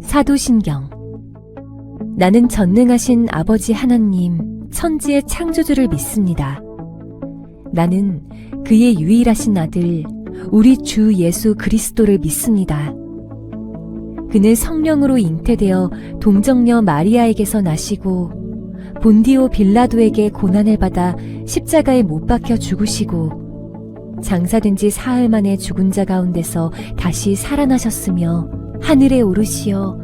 사도신경. 나는 전능하신 아버지 하나님, 천지의 창조주를 믿습니다. 나는 그의 유일하신 아들, 우리 주 예수 그리스도를 믿습니다. 그는 성령으로 잉태되어 동정녀 마리아에게서 나시고 본디오 빌라도에게 고난을 받아 십자가에 못 박혀 죽으시고 장사된 지 사흘 만에 죽은 자 가운데서 다시 살아나셨으며 하늘에 오르시어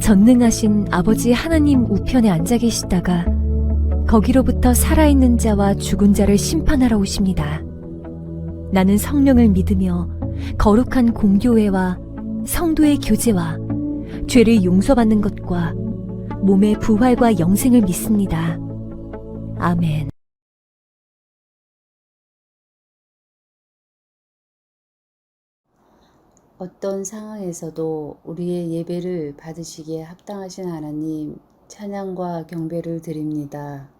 전능하신 아버지 하나님 우편에 앉아 계시다가 거기로부터 살아있는 자와 죽은 자를 심판하러 오십니다. 나는 성령을 믿으며 거룩한 공교회와 성도의 교제와 죄를 용서받는 것과 몸의 부활과 영생을 믿습니다. 아멘. 어떤 상황에서도 우리의 예배를 받으시기에 합당하신 하나님, 찬양과 경배를 드립니다.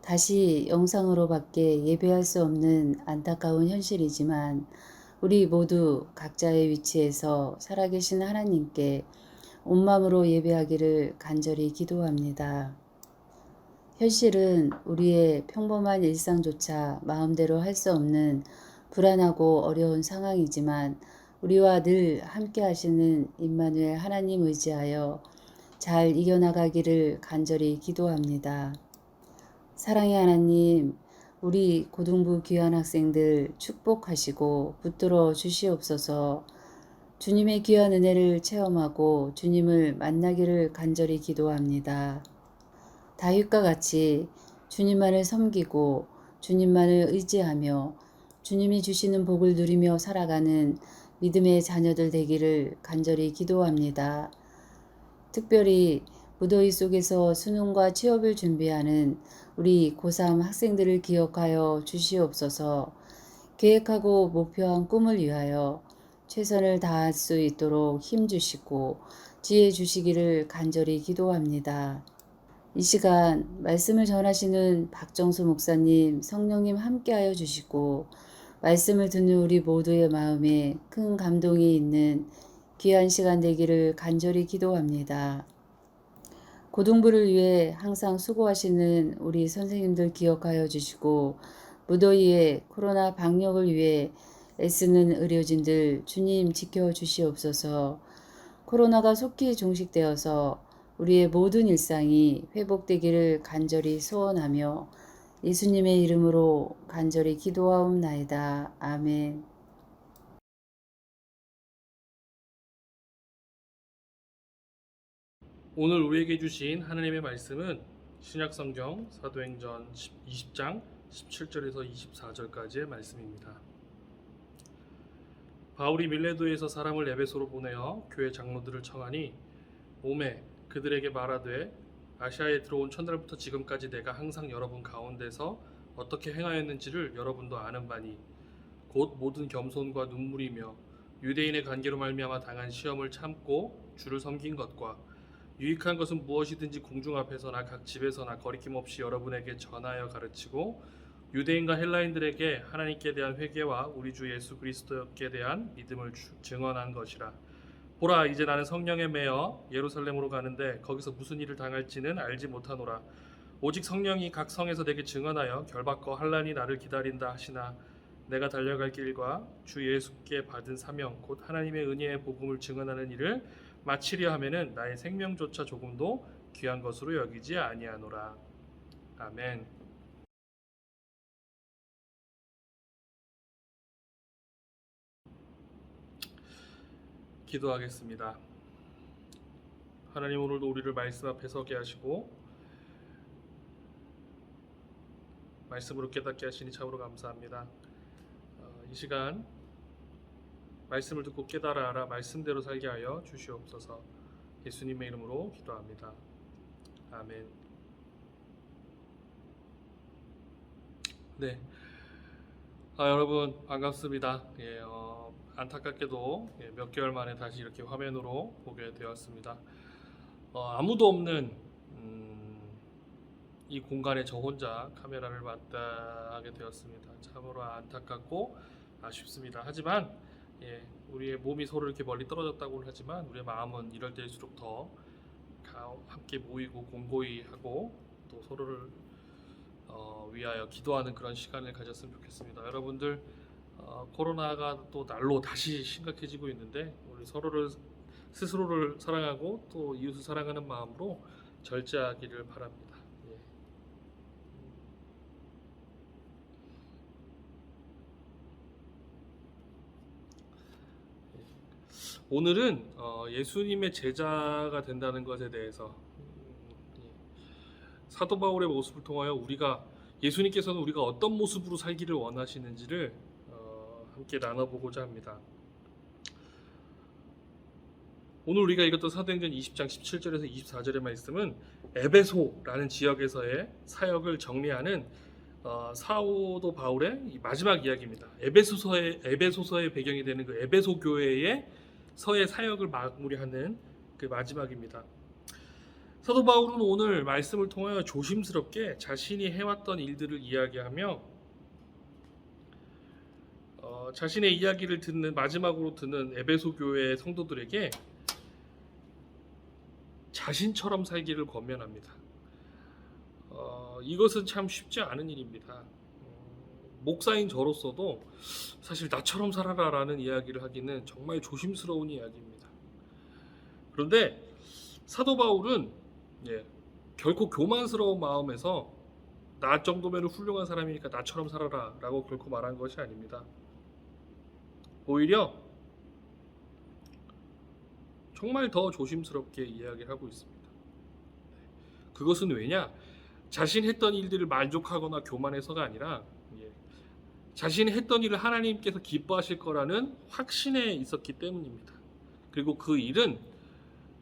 다시 영상으로밖에 예배할 수 없는 안타까운 현실이지만 우리 모두 각자의 위치에서 살아계신 하나님께 온 마음으로 예배하기를 간절히 기도합니다. 현실은 우리의 평범한 일상조차 마음대로 할 수 없는 불안하고 어려운 상황이지만 우리와 늘 함께 하시는 임마누엘 하나님 의지하여 잘 이겨나가기를 간절히 기도합니다. 사랑의 하나님, 우리 고등부 귀한 학생들 축복하시고 붙들어 주시옵소서. 주님의 귀한 은혜를 체험하고 주님을 만나기를 간절히 기도합니다. 다윗과 같이 주님만을 섬기고 주님만을 의지하며 주님이 주시는 복을 누리며 살아가는 믿음의 자녀들 되기를 간절히 기도합니다. 특별히 무더위 속에서 수능과 취업을 준비하는 우리 고3 학생들을 기억하여 주시옵소서. 계획하고 목표한 꿈을 위하여 최선을 다할 수 있도록 힘주시고 지혜 주시기를 간절히 기도합니다. 이 시간 말씀을 전하시는 박정수 목사님, 성령님 함께하여 주시고 말씀을 듣는 우리 모두의 마음에 큰 감동이 있는 귀한 시간 되기를 간절히 기도합니다. 고등부를 위해 항상 수고하시는 우리 선생님들 기억하여 주시고 무더위에 코로나 방역을 위해 애쓰는 의료진들 주님 지켜주시옵소서. 코로나가 속히 종식되어서 우리의 모든 일상이 회복되기를 간절히 소원하며 예수님의 이름으로 간절히 기도하옵나이다. 아멘. 오늘 우리에게 주신 하나님의 말씀은 신약성경 사도행전 20장 17절에서 24절까지의 말씀입니다. 바울이 밀레도에서 사람을 에베소로 보내어 교회 장로들을 청하니 오매 그들에게 말하되 아시아에 들어온 첫날부터 지금까지 내가 항상 여러분 가운데서 어떻게 행하였는지를 여러분도 아는 바니 곧 모든 겸손과 눈물이며 유대인의 관계로 말미암아 당한 시험을 참고 주를 섬긴 것과 유익한 것은 무엇이든지 공중 앞에서나 각 집에서나 거리낌 없이 여러분에게 전하여 가르치고 유대인과 헬라인들에게 하나님께 대한 회개와 우리 주 예수 그리스도께 대한 믿음을 증언한 것이라. 보라, 이제 나는 성령에 매여 예루살렘으로 가는데 거기서 무슨 일을 당할지는 알지 못하노라. 오직 성령이 각 성에서 내게 증언하여 결박과 환난이 나를 기다린다 하시나 내가 달려갈 길과 주 예수께 받은 사명 곧 하나님의 은혜의 복음을 증언하는 일을 마치려 하면은 나의 생명조차 조금도 귀한 것으로 여기지 아니하노라. 아멘. 기도하겠습니다. 하나님, 오늘도 우리를 말씀 앞에 서게 하시고 말씀으로 깨닫게 하시니 참으로 감사합니다. 이 시간 말씀을 듣고 깨달아 알아 말씀대로 살게 하여 주시옵소서. 예수님의 이름으로 기도합니다. 아멘. 네, 여러분 반갑습니다. 안타깝게도 몇 개월 만에 다시 이렇게 화면으로 보게 되었습니다. 아무도 없는 이 공간에 저 혼자 카메라를 맡아 하게 되었습니다. 참으로 안타깝고 아쉽습니다. 하지만 우리의 몸이 서로 이렇게 멀리 떨어졌다고는 하지만 우리의 마음은 이럴 때일수록 더 함께 모이고 공고히 하고 또 서로를 위하여 기도하는 그런 시간을 가졌으면 좋겠습니다. 여러분들 코로나가 또 날로 다시 심각해지고 있는데 우리 스스로를 사랑하고 또 이웃을 사랑하는 마음으로 절제하기를 바랍니다. 오늘은 예수님의 제자가 된다는 것에 대해서 사도 바울의 모습을 통하여 예수님께서는 우리가 어떤 모습으로 살기를 원하시는지를 함께 나눠보고자 합니다. 오늘 우리가 읽었던 사도행전 20장 17절에서 24절의 말씀은 에베소라는 지역에서의 사역을 정리하는 사도 바울의 마지막 이야기입니다. 에베소서의 배경이 되는 그 에베소 교회의 서의 사역을 마무리하는 그 마지막입니다. 사도 바울은 오늘 말씀을 통하여 조심스럽게 자신이 해왔던 일들을 이야기하며 자신의 이야기를 마지막으로 듣는 에베소 교회의 성도들에게 자신처럼 살기를 권면합니다. 이것은 참 쉽지 않은 일입니다. 목사인 저로서도 사실 나처럼 살아라라는 이야기를 하기는 정말 조심스러운 이야기입니다. 그런데 사도 바울은 결코 교만스러운 마음에서 나 정도면 훌륭한 사람이니까 나처럼 살아라 라고 결코 말한 것이 아닙니다. 오히려 정말 더 조심스럽게 이야기를 하고 있습니다. 그것은 왜냐? 자신 했던 일들을 만족하거나 교만해서가 아니라 자신이 했던 일을 하나님께서 기뻐하실 거라는 확신에 있었기 때문입니다. 그리고 그 일은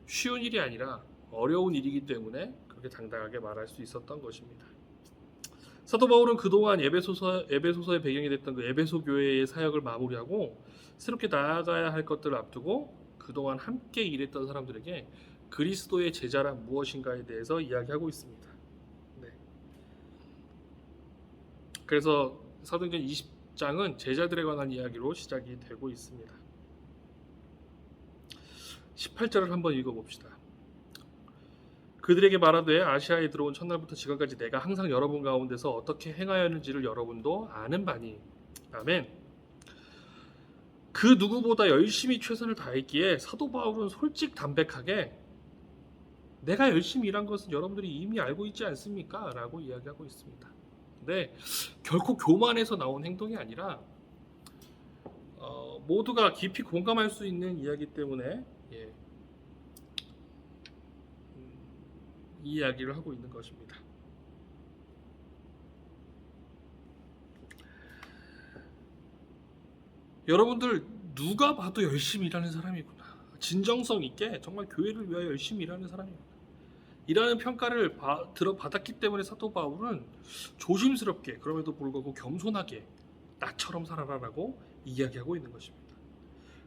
쉬운 일이 아니라 어려운 일이기 때문에 그렇게 당당하게 말할 수 있었던 것입니다. 사도 바울은 그동안 에베소서의 배경이 됐던 그 에베소 교회의 사역을 마무리하고 새롭게 나아가야 할 것들을 앞두고 그동안 함께 일했던 사람들에게 그리스도의 제자란 무엇인가에 대해서 이야기하고 있습니다. 그래서 사도행전 20장은 제자들에 관한 이야기로 시작이 되고 있습니다. 18절을 한번 읽어봅시다. 그들에게 말하되 아시아에 들어온 첫날부터 지금까지 내가 항상 여러분 가운데서 어떻게 행하였는지를 여러분도 아는 바니. 아멘. 그 누구보다 열심히 최선을 다했기에 사도 바울은 솔직담백하게 내가 열심히 일한 것은 여러분들이 이미 알고 있지 않습니까? 라고 이야기하고 있습니다. 근데 결코 교만해서 나온 행동이 아니라 모두가 깊이 공감할 수 있는 이야기 때문에 이 이야기를 하고 있는 것입니다. 여러분들 누가 봐도 열심히 일하는 사람이구나. 진정성 있게 정말 교회를 위하여 열심히 일하는 사람이구나. 이라는 평가를 받았기 때문에 사도 바울은 조심스럽게 그럼에도 불구하고 겸손하게 나처럼 살아라라고 이야기하고 있는 것입니다.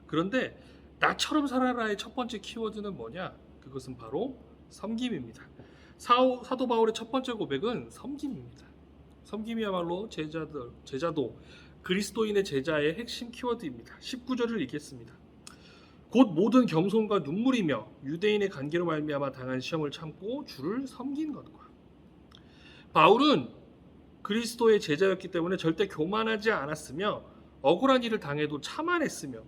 그런데 나처럼 살아라의 첫 번째 키워드는 뭐냐? 그것은 바로 섬김입니다. 사도 바울의 첫 번째 고백은 섬김입니다. 섬김이야말로 제자도 그리스도인의 제자의 핵심 키워드입니다. 19절을 읽겠습니다. 곧 모든 겸손과 눈물이며 유대인의 관계로 말미암아 당한 시험을 참고 주를 섬긴 것과. 바울은 그리스도의 제자였기 때문에 절대 교만하지 않았으며 억울한 일을 당해도 참아냈으며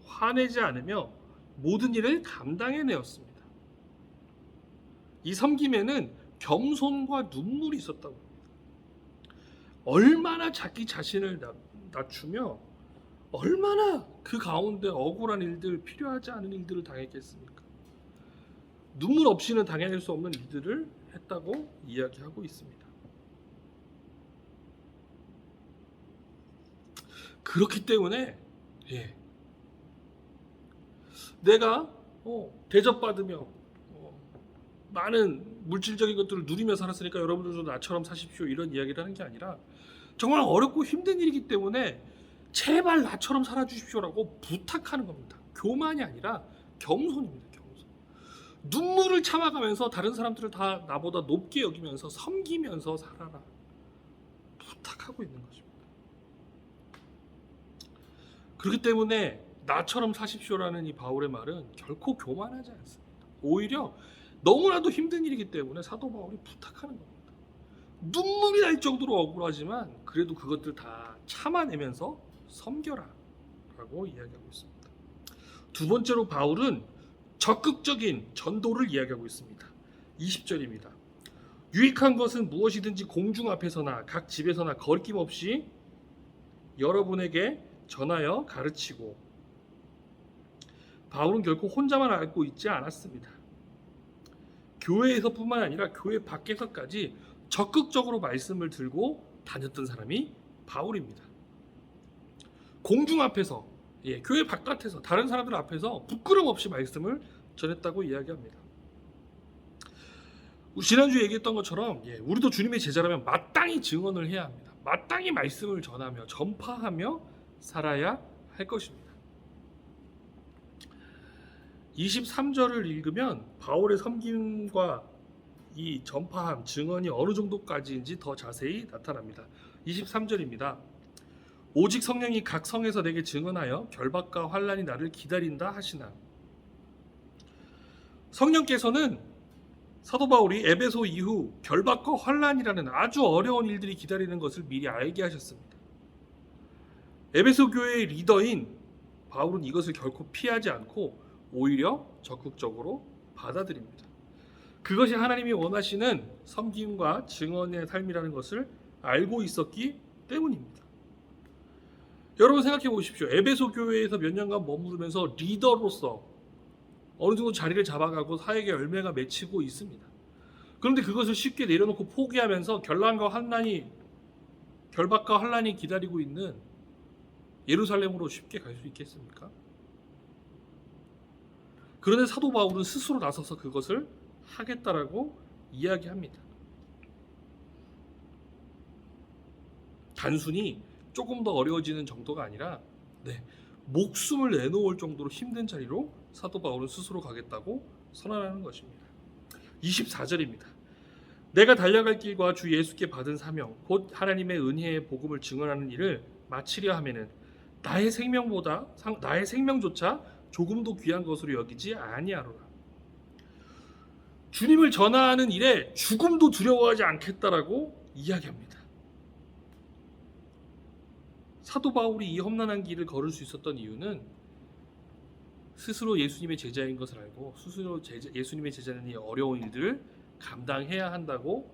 화내지 않으며 모든 일을 감당해내었습니다. 이 섬김에는 겸손과 눈물이 있었다고 합니다. 얼마나 자기 자신을 낮추며 얼마나 그 가운데 억울한 일들, 필요하지 않은 일들을 당했겠습니까? 눈물 없이는 당해낼 수 없는 일들을 했다고 이야기하고 있습니다. 그렇기 때문에 내가 대접받으며 많은 물질적인 것들을 누리며 살았으니까 여러분들도 나처럼 사십시오 이런 이야기를 하는 게 아니라 정말 어렵고 힘든 일이기 때문에 제발 나처럼 살아주십시오라고 부탁하는 겁니다. 교만이 아니라 겸손입니다. 겸손. 눈물을 참아가면서 다른 사람들을 다 나보다 높게 여기면서 섬기면서 살아라 부탁하고 있는 것입니다. 그렇기 때문에 나처럼 사십시오라는 이 바울의 말은 결코 교만하지 않습니다. 오히려 너무나도 힘든 일이기 때문에 사도 바울이 부탁하는 겁니다. 눈물이 날 정도로 억울하지만 그래도 그것들 다 참아내면서 섬겨라 라고 이야기하고 있습니다. 두 번째로 바울은 적극적인 전도를 이야기하고 있습니다. 20절입니다. 유익한 것은 무엇이든지 공중 앞에서나 각 집에서나 거리낌 없이 여러분에게 전하여 가르치고. 바울은 결코 혼자만 앓고 있지 않았습니다. 교회에서뿐만 아니라 교회 밖에서까지 적극적으로 말씀을 들고 다녔던 사람이 바울입니다. 공중 앞에서, 교회 바깥에서, 다른 사람들 앞에서 부끄럼 없이 말씀을 전했다고 이야기합니다. 지난주에 얘기했던 것처럼 우리도 주님의 제자라면 마땅히 증언을 해야 합니다. 마땅히 말씀을 전하며 전파하며 살아야 할 것입니다. 23절을 읽으면 바울의 섬김과 이 전파함, 증언이 어느 정도까지인지 더 자세히 나타납니다. 23절입니다. 오직 성령이 각 성에서 내게 증언하여 결박과 환난이 나를 기다린다 하시나. 성령께서는 사도 바울이 에베소 이후 결박과 환난이라는 아주 어려운 일들이 기다리는 것을 미리 알게 하셨습니다. 에베소 교회의 리더인 바울은 이것을 결코 피하지 않고 오히려 적극적으로 받아들입니다. 그것이 하나님이 원하시는 섬김과 증언의 삶이라는 것을 알고 있었기 때문입니다. 여러분 생각해 보십시오. 에베소 교회에서 몇 년간 머무르면서 리더로서 어느 정도 자리를 잡아가고 사역의 열매가 맺히고 있습니다. 그런데 그것을 쉽게 내려놓고 포기하면서 결박과 환난이 기다리고 있는 예루살렘으로 쉽게 갈 수 있겠습니까? 그런데 사도 바울은 스스로 나서서 그것을 하겠다라고 이야기합니다. 단순히 조금 더 어려워지는 정도가 아니라 목숨을 내놓을 정도로 힘든 자리로 사도 바울은 스스로 가겠다고 선언하는 것입니다. 24절입니다. 내가 달려갈 길과 주 예수께 받은 사명 곧 하나님의 은혜의 복음을 증언하는 일을 마치려 하면은 나의 생명조차 조금도 귀한 것으로 여기지 아니하노라. 주님을 전하는 일에 죽음도 두려워하지 않겠다라고 이야기합니다. 사도 바울이 이 험난한 길을 걸을 수 있었던 이유는 스스로 예수님의 제자인 것을 알고 스스로 예수님의 제자는 이 어려운 일들을 감당해야 한다고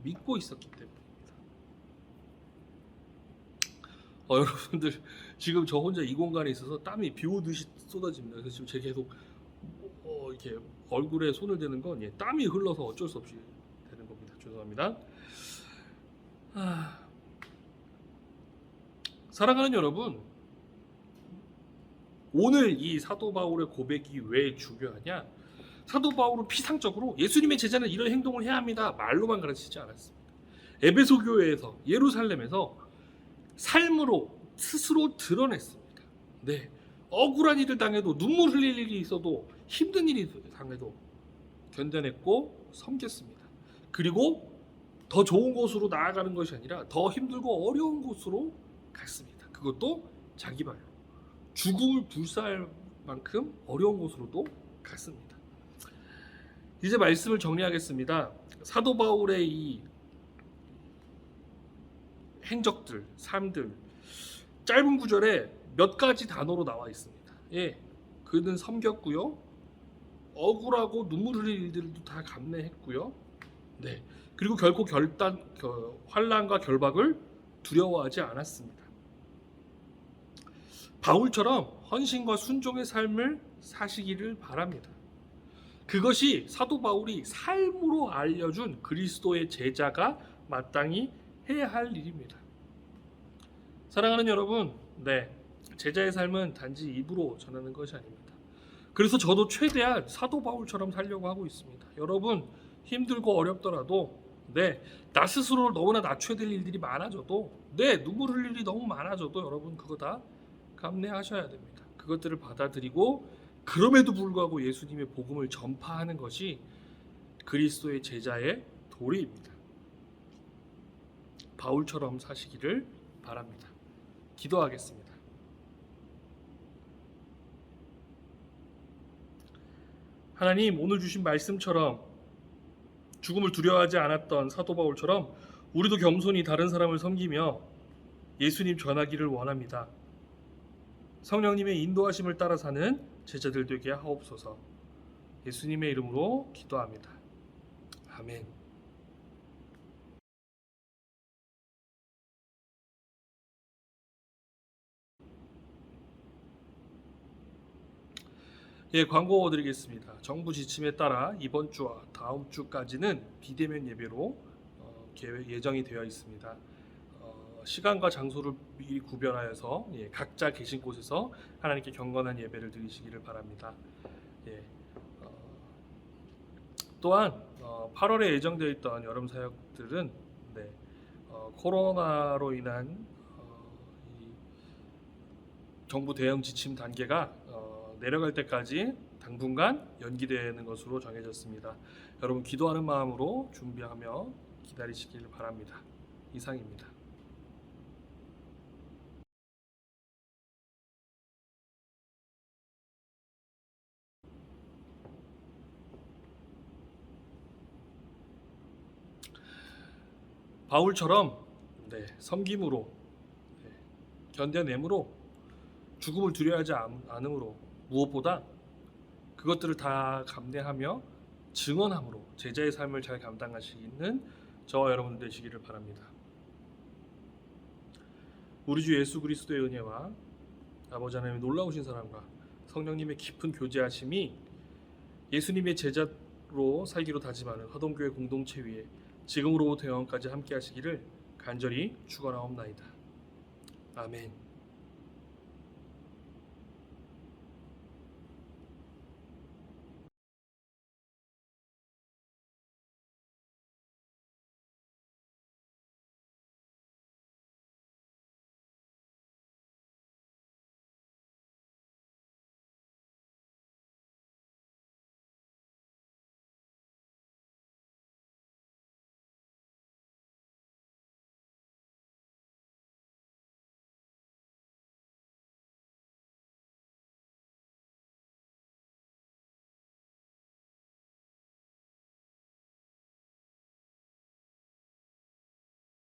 믿고 있었기 때문입니다. 여러분들 지금 저 혼자 이 공간에 있어서 땀이 비 오듯이 쏟아집니다. 그래서 지금 제가 계속 이렇게 얼굴에 손을 대는 건 땀이 흘러서 어쩔 수 없이 되는 겁니다. 죄송합니다. 사랑하는 여러분, 오늘 이 사도 바울의 고백이 왜 중요하냐? 사도 바울은 피상적으로 예수님의 제자는 이런 행동을 해야 합니다. 말로만 가르치지 않았습니다. 에베소 교회에서, 예루살렘에서 삶으로 스스로 드러냈습니다. 억울한 일을 당해도, 눈물 흘릴 일이 있어도, 힘든 일이 당해도 견뎌냈고 섬겼습니다. 그리고 더 좋은 곳으로 나아가는 것이 아니라 더 힘들고 어려운 곳으로 갔습니다. 그것도 자기 발로 죽음을 불사할 만큼 어려운 곳으로도 갔습니다. 이제 말씀을 정리하겠습니다. 사도 바울의 이 행적들, 삶들, 짧은 구절에 몇 가지 단어로 나와 있습니다. 그는 섬겼고요, 억울하고 눈물 흘릴 일들도 다 감내했고요, 그리고 결코 환난과 결박을 두려워하지 않았습니다. 바울처럼 헌신과 순종의 삶을 사시기를 바랍니다. 그것이 사도 바울이 삶으로 알려준 그리스도의 제자가 마땅히 해야 할 일입니다. 사랑하는 여러분, 제자의 삶은 단지 입으로 전하는 것이 아닙니다. 그래서 저도 최대한 사도 바울처럼 살려고 하고 있습니다. 여러분, 힘들고 어렵더라도 나 스스로를 너무나 낮춰야 될 일들이 많아져도 눈물 흘릴 일이 너무 많아져도 여러분 그거 다 감내하셔야 됩니다. 그것들을 받아들이고 그럼에도 불구하고 예수님의 복음을 전파하는 것이 그리스도의 제자의 도리입니다. 바울처럼 사시기를 바랍니다. 기도하겠습니다. 하나님, 오늘 주신 말씀처럼 죽음을 두려워하지 않았던 사도 바울처럼 우리도 겸손히 다른 사람을 섬기며 예수님 전하기를 원합니다. 성령님의 인도하심을 따라 사는 제자들 되게 하옵소서. 예수님의 이름으로 기도합니다. 아멘. 예, 광고 드리겠습니다. 정부 지침에 따라 이번 주와 다음 주까지는 비대면 예배로 예정이 되어 있습니다. 시간과 장소를 미리 구별하여서 각자 계신 곳에서 하나님께 경건한 예배를 드리시기를 바랍니다. 예, 또한 8월에 예정되어 있던 여름 사역들은 코로나로 인한 이 정부 대응 지침 단계가 내려갈 때까지 당분간 연기되는 것으로 정해졌습니다. 여러분 기도하는 마음으로 준비하며 기다리시길 바랍니다. 이상입니다. 바울처럼 섬김으로 견뎌냄으로 죽음을 두려워하지 않음으로 무엇보다 그것들을 다 감내하며 증언함으로 제자의 삶을 잘 감당하시는 저와 여러분들 되시기를 바랍니다. 우리 주 예수 그리스도의 은혜와 아버지 하나님의 놀라우신 사랑과 성령님의 깊은 교제하심이 예수님의 제자로 살기로 다짐하는 화동교회 공동체 위에 지금으로부터 영원까지 함께 하시기를 간절히 축원하옵나이다. 아멘.